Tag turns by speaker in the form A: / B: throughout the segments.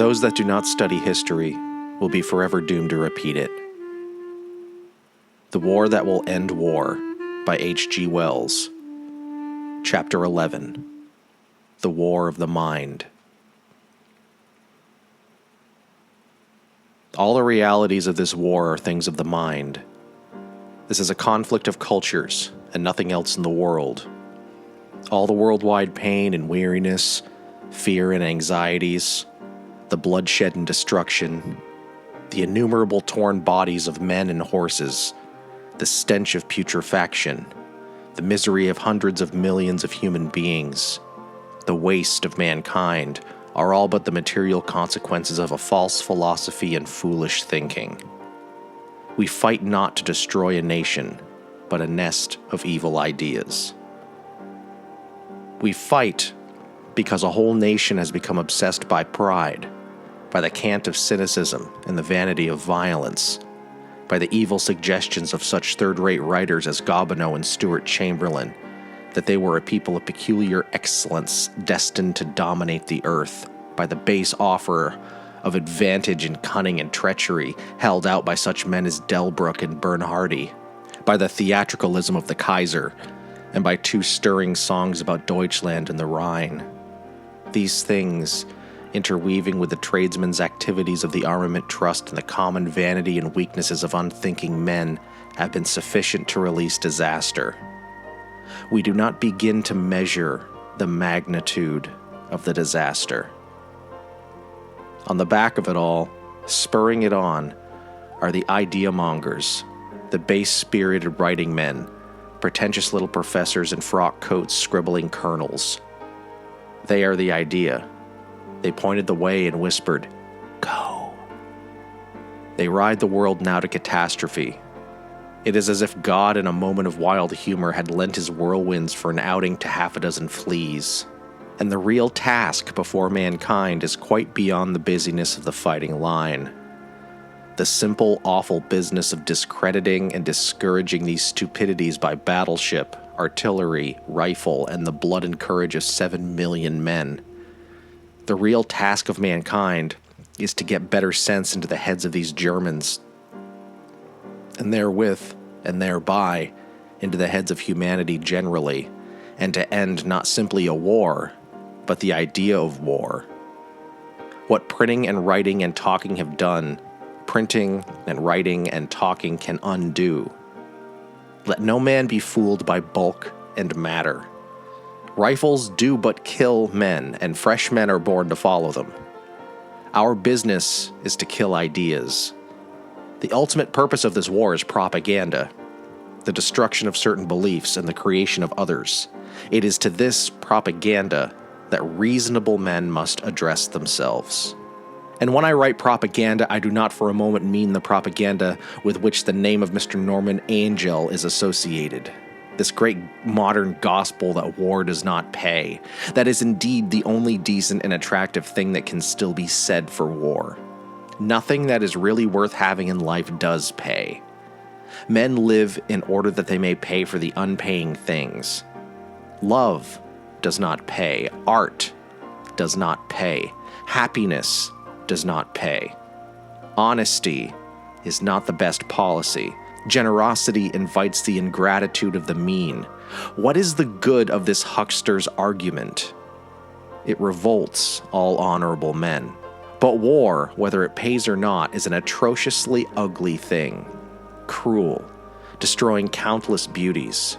A: Those that do not study history will be forever doomed to repeat it. The War That Will End War by H.G. Wells. Chapter 11. The War of the Mind. All the realities of this war are things of the mind. This is a conflict of cultures and nothing else in the world. All the worldwide pain and weariness, fear and anxieties, the bloodshed and destruction, the innumerable torn bodies of men and horses, the stench of putrefaction, the misery of hundreds of millions of human beings, the waste of mankind, are all but the material consequences of a false philosophy and foolish thinking. We fight not to destroy a nation, but a nest of evil ideas. We fight because a whole nation has become obsessed by pride, by the cant of cynicism and the vanity of violence, by the evil suggestions of such third-rate writers as Gobineau and Stuart Chamberlain, that they were a people of peculiar excellence destined to dominate the earth, by the base offer of advantage in cunning and treachery held out by such men as Delbruck and Bernhardi, by the theatricalism of the Kaiser, and by two stirring songs about Deutschland and the Rhine. These things, interweaving with the tradesmen's activities of the armament trust and the common vanity and weaknesses of unthinking men, have been sufficient to release disaster. We do not begin to measure the magnitude of the disaster. On the back of it all, spurring it on, are the idea-mongers, the base-spirited writing men, pretentious little professors in frock coats scribbling kernels. They are the idea. They pointed the way and whispered, "Go." They ride the world now to catastrophe. It is as if God, in a moment of wild humor, had lent his whirlwinds for an outing to half a dozen fleas. And the real task before mankind is quite beyond the busyness of the fighting line. The simple, awful business of discrediting and discouraging these stupidities by battleship, artillery, rifle, and the blood and courage of 7 million men. The real task of mankind is to get better sense into the heads of these Germans, and therewith, and thereby, into the heads of humanity generally, and to end not simply a war, but the idea of war. What printing and writing and talking have done, printing and writing and talking can undo. Let no man be fooled by bulk and matter. Rifles do but kill men, and fresh men are born to follow them. Our business is to kill ideas. The ultimate purpose of this war is propaganda, the destruction of certain beliefs and the creation of others. It is to this propaganda that reasonable men must address themselves. And when I write propaganda, I do not for a moment mean the propaganda with which the name of Mr. Norman Angell is associated. This great modern gospel that war does not pay. That is indeed the only decent and attractive thing that can still be said for war. Nothing that is really worth having in life does pay. Men live in order that they may pay for the unpaying things. Love does not pay. Art does not pay. Happiness does not pay. Honesty is not the best policy. Generosity invites the ingratitude of the mean. What is the good of this huckster's argument? It revolts all honorable men. But war, whether it pays or not, is an atrociously ugly thing. Cruel, destroying countless beauties.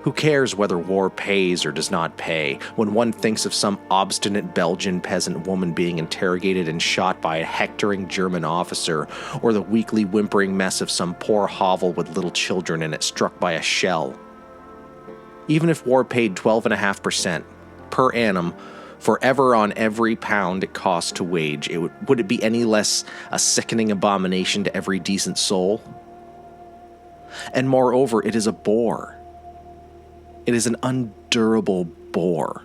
A: Who cares whether war pays or does not pay, when one thinks of some obstinate Belgian peasant woman being interrogated and shot by a hectoring German officer, or the weakly whimpering mess of some poor hovel with little children in it struck by a shell? Even if war paid 12.5% per annum forever on every pound it costs to wage, would it be any less a sickening abomination to every decent soul? And moreover, it is a bore. It is an undurable bore.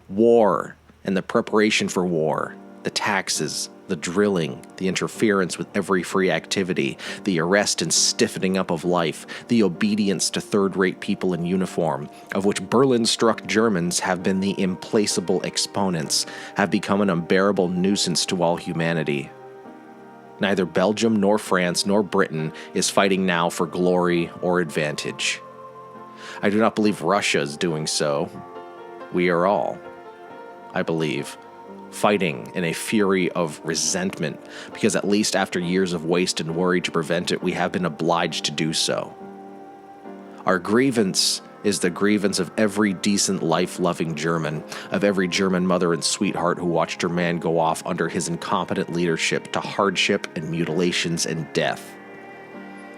A: War and the preparation for war The taxes, the drilling, the interference with every free activity, the arrest and stiffening up of life, the obedience to third-rate people in uniform, of which Berlin-struck Germans have been the implacable exponents, have become an unbearable nuisance to all humanity. Neither Belgium nor France nor Britain is fighting now for glory or advantage. I do not believe Russia is doing so. We are all, I believe, fighting in a fury of resentment, because at least after years of waste and worry to prevent it, we have been obliged to do so. Our grievance is the grievance of every decent, life-loving German, of every German mother and sweetheart who watched her man go off under his incompetent leadership to hardship and mutilations and death.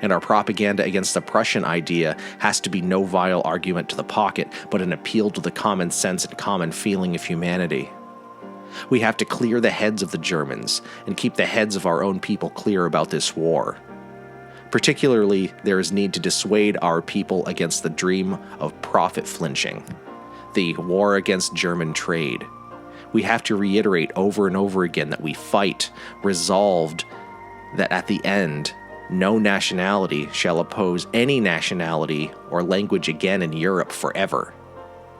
A: And our propaganda against the Prussian idea has to be no vile argument to the pocket, but an appeal to the common sense and common feeling of humanity. We have to clear the heads of the Germans and keep the heads of our own people clear about this war. Particularly, there is need to dissuade our people against the dream of profit flinching, the war against German trade. We have to reiterate over and over again that we fight, resolved that at the end, no nationality shall oppose any nationality or language again in Europe forever.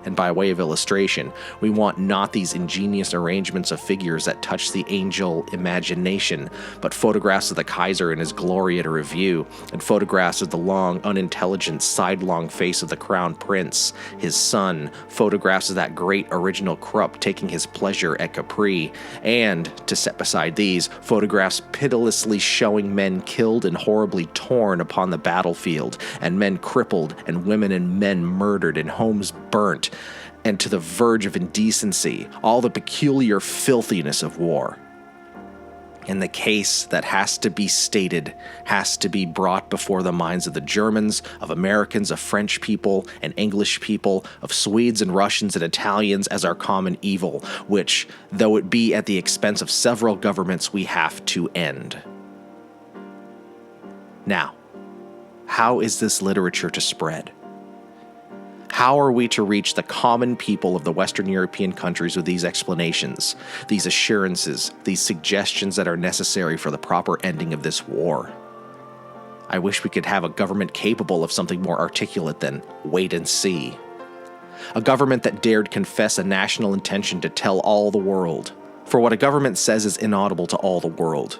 A: And by way of illustration, we want not these ingenious arrangements of figures that touch the angel imagination, but photographs of the Kaiser in his glory at a review, and photographs of the long, unintelligent, sidelong face of the crown prince, his son, photographs of that great original Krupp taking his pleasure at Capri, and, to set beside these, photographs pitilessly showing men killed and horribly torn upon the battlefield, and men crippled, and women and men murdered, and homes burnt, and to the verge of indecency, all the peculiar filthiness of war. And the case that has to be stated has to be brought before the minds of the Germans, of Americans, of French people and English people, of Swedes and Russians and Italians as our common evil, which, though it be at the expense of several governments, we have to end. Now, how is this literature to spread? How are we to reach the common people of the Western European countries with these explanations, these assurances, these suggestions that are necessary for the proper ending of this war? I wish we could have a government capable of something more articulate than wait and see. A government that dared confess a national intention to tell all the world, for what a government says is inaudible to all the world.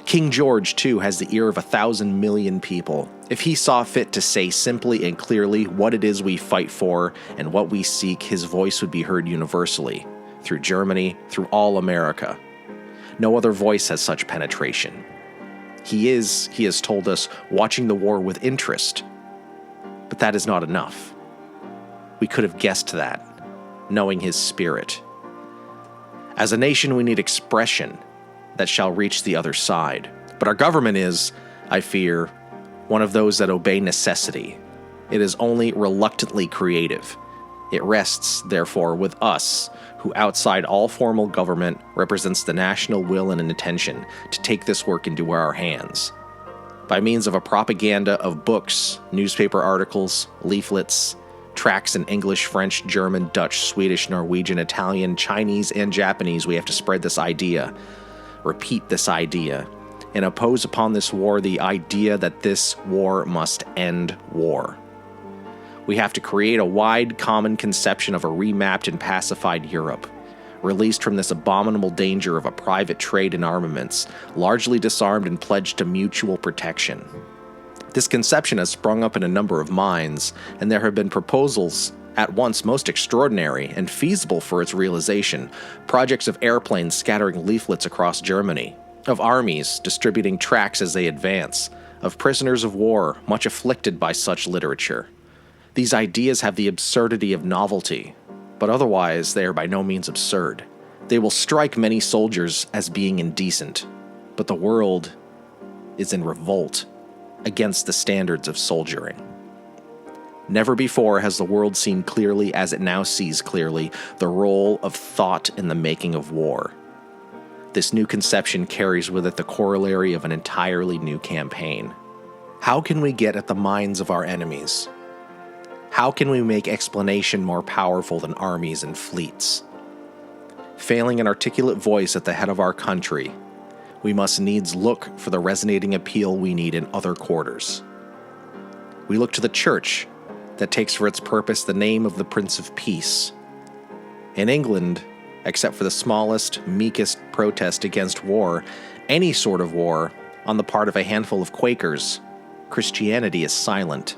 A: King George, too, has the ear of 1,000 million people. If he saw fit to say simply and clearly what it is we fight for and what we seek, his voice would be heard universally, through Germany, through all America. No other voice has such penetration. He has told us, watching the war with interest. But that is not enough. We could have guessed that, knowing his spirit. As a nation, we need expression that shall reach the other side. But our government is, I fear, one of those that obey necessity. It is only reluctantly creative. It rests, therefore, with us, who outside all formal government represents the national will and intention to take this work into our hands. By means of a propaganda of books, newspaper articles, leaflets, tracts in English, French, German, Dutch, Swedish, Norwegian, Italian, Chinese, and Japanese, we have to spread this idea, repeat this idea, and oppose upon this war the idea that this war must end war. We have to create a wide common conception of a remapped and pacified Europe, released from this abominable danger of a private trade in armaments, largely disarmed and pledged to mutual protection. This conception has sprung up in a number of minds, and there have been proposals at once most extraordinary and feasible for its realization, projects of airplanes scattering leaflets across Germany, of armies distributing tracts as they advance, of prisoners of war much afflicted by such literature. These ideas have the absurdity of novelty, but otherwise they are by no means absurd. They will strike many soldiers as being indecent, but the world is in revolt against the standards of soldiering. Never before has the world seen clearly, as it now sees clearly, the role of thought in the making of war. This new conception carries with it the corollary of an entirely new campaign. How can we get at the minds of our enemies? How can we make explanation more powerful than armies and fleets? failing an articulate voice at the head of our country, we must needs look for the resonating appeal we need in other quarters. We look to the church that takes for its purpose the name of the Prince of Peace. In England, except for the smallest, meekest protest against war, any sort of war, on the part of a handful of Quakers, Christianity is silent.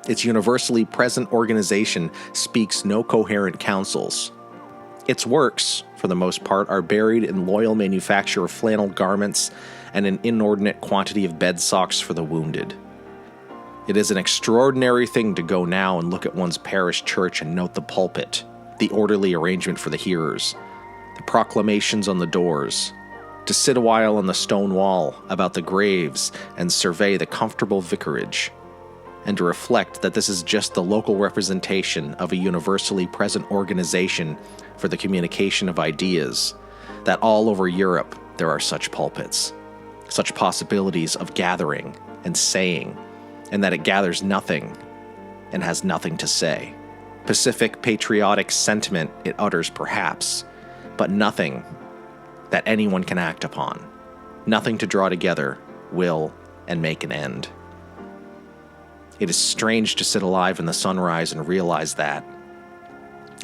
A: Its universally present organization speaks no coherent counsels. Its works, for the most part, are buried in loyal manufacture of flannel garments and an inordinate quantity of bed socks for the wounded. It is an extraordinary thing to go now and look at one's parish church and note the pulpit, the orderly arrangement for the hearers, the proclamations on the doors, to sit a while on the stone wall about the graves and survey the comfortable vicarage, and to reflect that this is just the local representation of a universally present organization for the communication of ideas, that all over Europe there are such pulpits, such possibilities of gathering and saying, and that it gathers nothing and has nothing to say. Pacific patriotic sentiment it utters perhaps, but nothing that anyone can act upon, nothing to draw together, will, and make an end. It is strange to sit alive in the sunrise and realize that,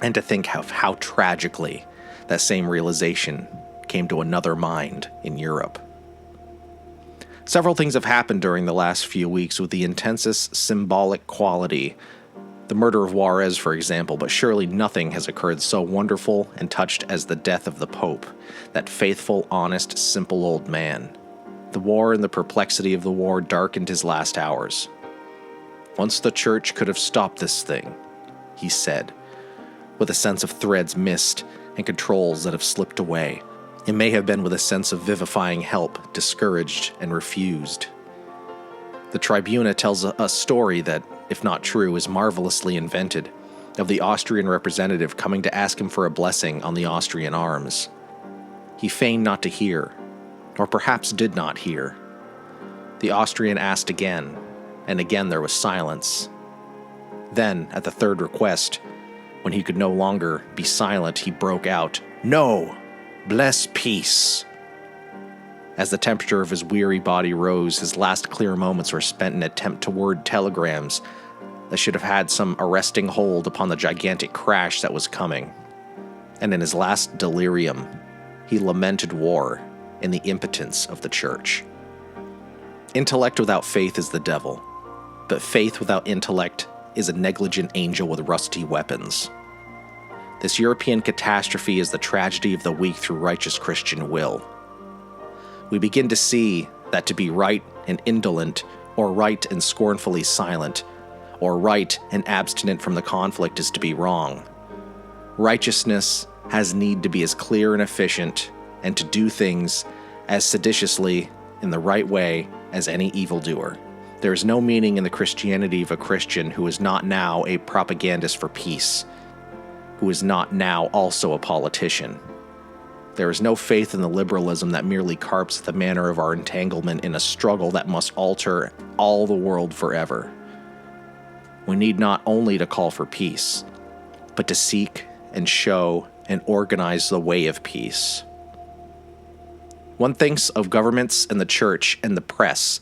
A: and to think of how tragically that same realization came to another mind in Europe. Several things have happened during the last few weeks with the intensest symbolic quality. The murder of Juarez, for example, but surely nothing has occurred so wonderful and touched as the death of the Pope, that faithful, honest, simple old man. The war and the perplexity of the war darkened his last hours. Once the church could have stopped this thing, he said, with a sense of threads missed and controls that have slipped away. It may have been with a sense of vivifying help, discouraged and refused. The Tribuna tells a story that, if not true, is marvelously invented, of the Austrian representative coming to ask him for a blessing on the Austrian arms. He feigned not to hear, or perhaps did not hear. The Austrian asked again, and again there was silence. Then, at the third request, when he could no longer be silent, he broke out, "No! Bless peace!" As the temperature of his weary body rose, his last clear moments were spent in attempt to word telegrams that should have had some arresting hold upon the gigantic crash that was coming. And in his last delirium, he lamented war and the impotence of the church. Intellect without faith is the devil, but faith without intellect is a negligent angel with rusty weapons. This European catastrophe is the tragedy of the weak through righteous Christian will. We begin to see that to be right and indolent, or right and scornfully silent, or right and abstinent from the conflict is to be wrong. Righteousness has need to be as clear and efficient, and to do things as seditiously in the right way as any evildoer. There is no meaning in the Christianity of a Christian who is not now a propagandist for peace, who is not now also a politician. There is no faith in the liberalism that merely carps at the manner of our entanglement in a struggle that must alter all the world forever. We need not only to call for peace, but to seek and show and organize the way of peace. One thinks of governments and the church and the press,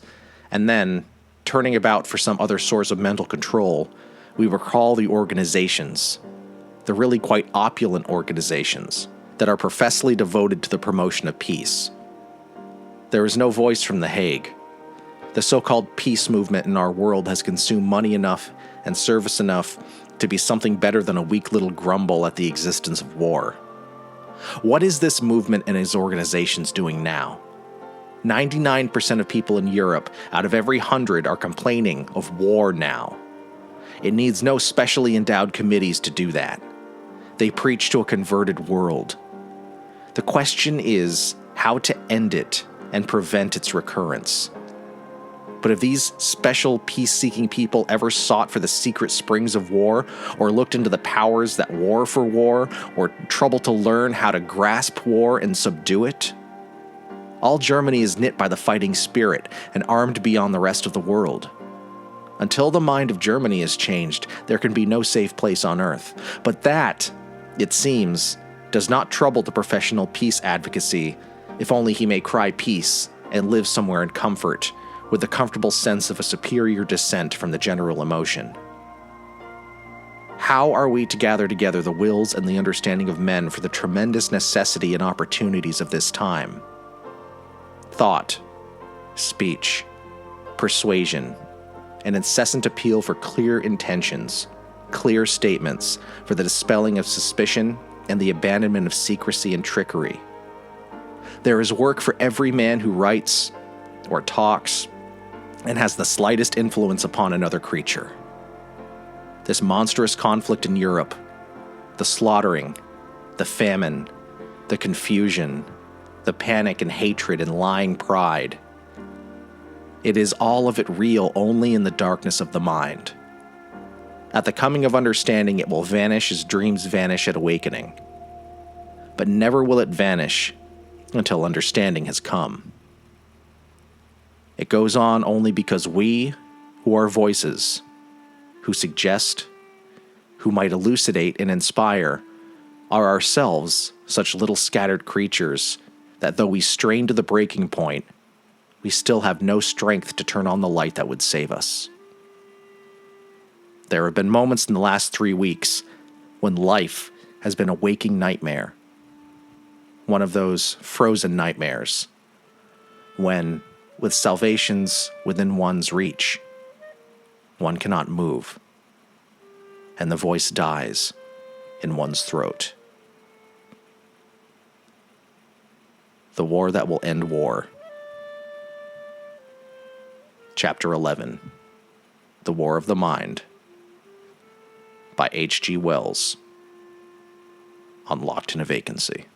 A: and then, turning about for some other source of mental control, we recall the organizations, the really quite opulent organizations, that are professedly devoted to the promotion of peace. There is no voice from The Hague. The so-called peace movement in our world has consumed money enough and service enough to be something better than a weak little grumble at the existence of war. What is this movement and its organizations doing now? 99% of people in Europe out of every 100 are complaining of war now. It needs no specially endowed committees to do that. They preach to a converted world. The question is how to end it and prevent its recurrence. But have these special peace-seeking people ever sought for the secret springs of war, or looked into the powers that war for war, or troubled to learn how to grasp war and subdue it? All Germany is knit by the fighting spirit and armed beyond the rest of the world. Until the mind of Germany is changed, there can be no safe place on earth. But that, it seems, does not trouble the professional peace advocacy if only he may cry peace and live somewhere in comfort with the comfortable sense of a superior descent from the general emotion. How are we to gather together the wills and the understanding of men for the tremendous necessity and opportunities of this time? Thought, speech, persuasion, an incessant appeal for clear intentions, clear statements for the dispelling of suspicion and the abandonment of secrecy and trickery. There is work for every man who writes or talks and has the slightest influence upon another creature. This monstrous conflict in Europe, the slaughtering, the famine, the confusion, the panic and hatred and lying pride, it is all of it real only in the darkness of the mind. At the coming of understanding, it will vanish as dreams vanish at awakening. But never will it vanish until understanding has come. It goes on only because we, who are voices, who suggest, who might elucidate and inspire, are ourselves such little scattered creatures that though we strain to the breaking point, we still have no strength to turn on the light that would save us. There have been moments in the last 3 weeks when life has been a waking nightmare. One of those frozen nightmares, when, with salvations within one's reach, one cannot move, and the voice dies in one's throat. The War That Will End War. Chapter 11. The War of the Mind. By H.G. Wells. On Locked in a Vacancy.